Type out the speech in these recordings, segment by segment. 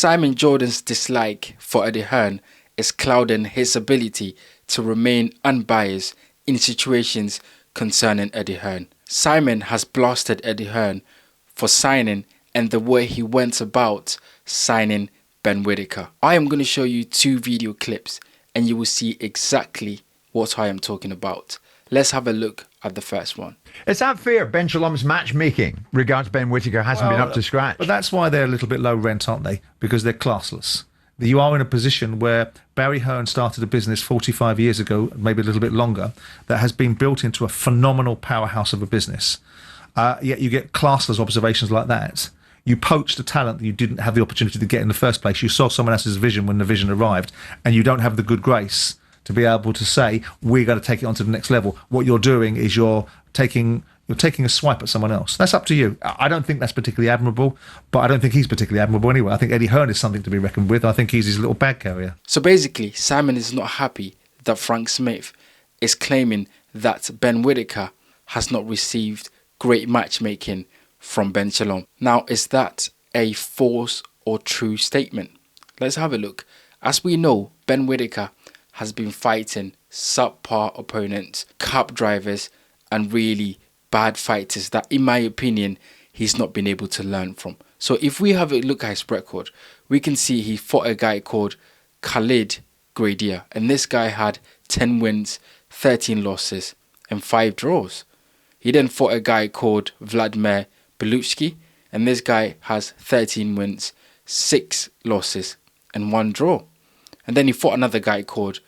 Simon Jordan's dislike for Eddie Hearn is clouding his ability to remain unbiased in situations concerning Eddie Hearn. Simon has blasted Eddie Hearn for signing and the way he went about signing Ben Whittaker. I am going to show you 2 video clips and you will see exactly what I am talking about. Let's have a look at the first one. Is that fair? Ben Shalom's matchmaking regards Ben Whittaker hasn't been up to scratch. But that's why they're a little bit low rent, aren't they? Because they're classless. You are in a position where Barry Hearn started a business 45 years ago, maybe a little bit longer, that has been built into a phenomenal powerhouse of a business. Yet you get classless observations like that. You poached a talent that you didn't have the opportunity to get in the first place. You saw someone else's vision when the vision arrived, and you don't have the good grace to be able to say, we're going to take it on to the next level. What you're doing is you're taking a swipe at someone else. That's up to you. I don't think that's particularly admirable, but I don't think he's particularly admirable anyway. I think Eddie Hearn is something to be reckoned with. I think he's his little bag carrier. So basically, Simon is not happy that Frank Smith is claiming that Ben Whittaker has not received great matchmaking from Ben Shalom. Now, is that a false or true statement? Let's have a look. As we know, Ben Whittaker has been fighting subpar opponents, cab drivers, and really bad fighters that, in my opinion, he's not been able to learn from. So if we have a look at his record, we can see he fought a guy called Khalid Gradia, and this guy had 10 wins, 13 losses, and 5 draws. He then fought a guy called Vladimir Belutsky, and this guy has 13 wins, 6 losses, and 1 draw. And then he fought another guy called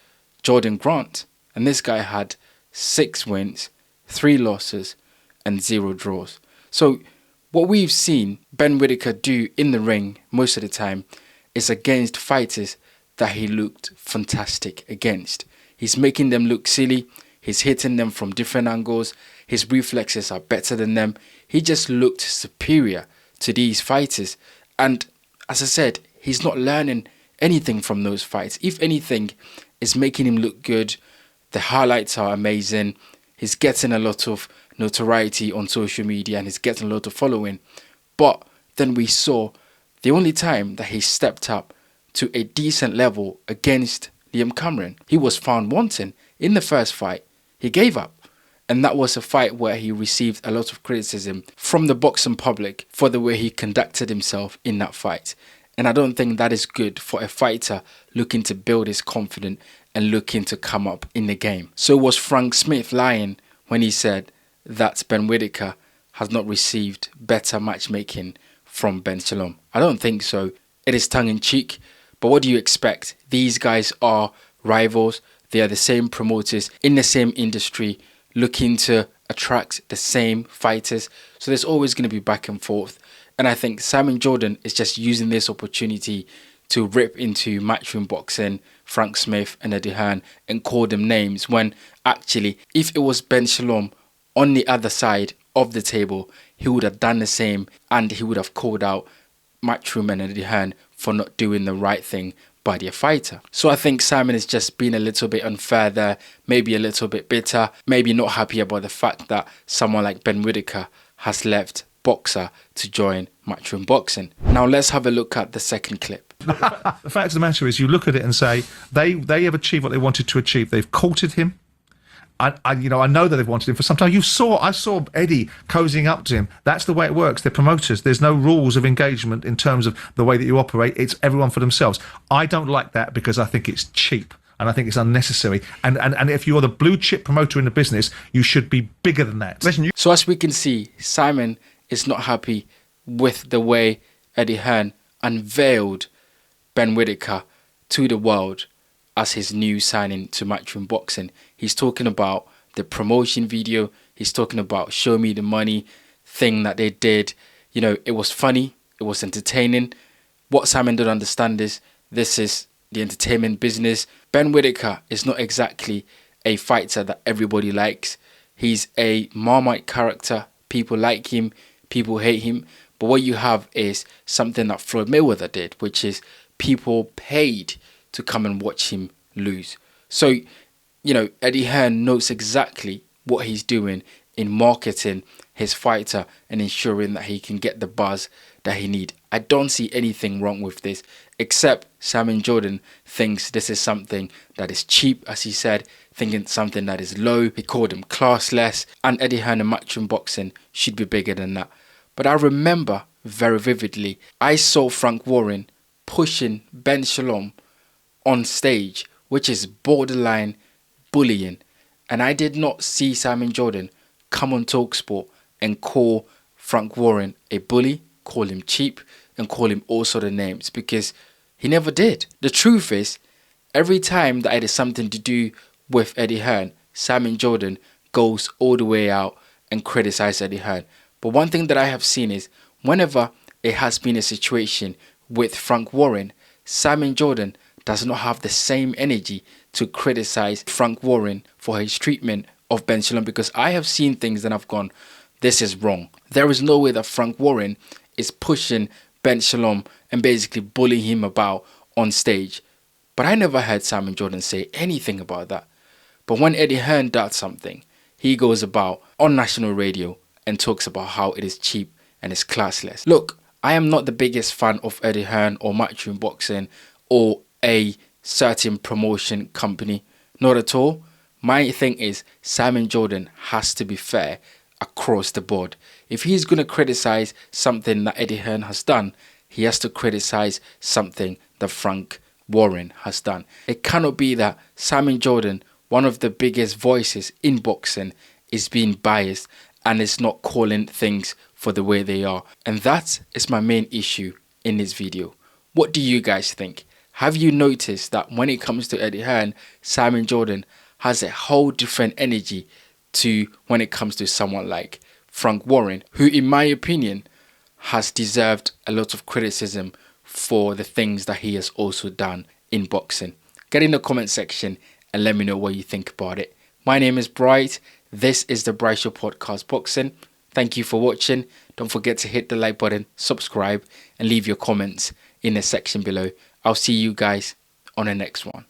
Jordan Grant, and this guy had 6 wins, 3 losses, and 0 draws. So what we've seen Ben Whittaker do in the ring most of the time is against fighters that he looked fantastic against. He's making them look silly. He's hitting them from different angles. His reflexes are better than them. He just looked superior to these fighters. And as I said, he's not learning anything from those fights. If anything, it's making him look good. The highlights are amazing. He's getting a lot of notoriety on social media and he's getting a lot of following. But then we saw the only time that he stepped up to a decent level against Liam Cameron, he was found wanting. In the first fight, he gave up. And that was a fight where he received a lot of criticism from the boxing public for the way he conducted himself in that fight. And I don't think that is good for a fighter looking to build his confidence and looking to come up in the game. So was Frank Smith lying when he said that Ben Whittaker has not received better matchmaking from Ben Shalom? I don't think so. It is tongue-in-cheek. But what do you expect? These guys are rivals. They are the same promoters in the same industry looking to attract the same fighters. So there's always going to be back and forth. And I think Simon Jordan is just using this opportunity to rip into Matchroom Boxing, Frank Smith and Eddie Hearn and call them names, when actually if it was Ben Shalom on the other side of the table, he would have done the same and he would have called out Matchroom and Eddie Hearn for not doing the right thing by their fighter. So I think Simon is just being a little bit unfair there, maybe a little bit bitter, maybe not happy about the fact that someone like Ben Whittaker has left Boxxer to join Matchroom Boxing. Now let's have a look at the second clip. The fact of the matter is, you look at it and say they have achieved what they wanted to achieve. They've courted him. I know that they've wanted him for some time. I saw Eddie cozying up to him. That's the way it works. They're promoters. There's no rules of engagement in terms of the way that you operate. It's everyone for themselves. I don't like that because I think it's cheap and I think it's unnecessary. And if you're the blue chip promoter in the business, you should be bigger than that. So as we can see, Simon is not happy with the way Eddie Hearn unveiled Ben Whittaker to the world as his new signing to Matchroom Boxing. He's talking about the promotion video. He's talking about show me the money thing that they did. You know, it was funny. It was entertaining. What Simon don't understand is this is the entertainment business. Ben Whittaker is not exactly a fighter that everybody likes. He's a Marmite character. People like him. People hate him. But what you have is something that Floyd Mayweather did, which is people paid to come and watch him lose. So, you know, Eddie Hearn knows exactly what he's doing in marketing his fighter and ensuring that he can get the buzz that he need. I don't see anything wrong with this, except Simon Jordan thinks this is something that is cheap, as he said, thinking something that is low. He called him classless, and Eddie Hearn and Matchroom Boxing should be bigger than that. But I remember very vividly, I saw Frank Warren pushing Ben Shalom on stage, which is borderline bullying. And I did not see Simon Jordan come on TalkSport and call Frank Warren a bully, call him cheap, and call him all sort of names, because he never did. The truth is, every time that it is something to do with Eddie Hearn, Simon Jordan goes all the way out and criticizes Eddie Hearn. But one thing that I have seen is, whenever it has been a situation with Frank Warren, Simon Jordan does not have the same energy to criticize Frank Warren for his treatment of Ben Shalom, because I have seen things that I've gone, this is wrong. There is no way that Frank Warren is pushing Ben Shalom and basically bullying him about on stage. But I never heard Simon Jordan say anything about that. But when Eddie Hearn does something, he goes about on national radio and talks about how it is cheap and it's classless. Look, I am not the biggest fan of Eddie Hearn or Matchroom Boxing or a certain promotion company. Not at all. My thing is, Simon Jordan has to be fair across the board. If he's going to criticize something that Eddie Hearn has done, he has to criticize something that Frank Warren has done. It cannot be that Simon Jordan, one of the biggest voices in boxing, is being biased and is not calling things for the way they are. And that is my main issue in this video. What do you guys think? Have you noticed that when it comes to Eddie Hearn, Simon Jordan has a whole different energy to when it comes to someone like Frank Warren, who in my opinion has deserved a lot of criticism for the things that he has also done in boxing? Get in the comment section and let me know what you think about it. My name is Bright. This is the Bright Show Podcast Boxing. Thank you for watching. Don't forget to hit the like button, subscribe, and leave your comments in the section below. I'll see you guys on the next one.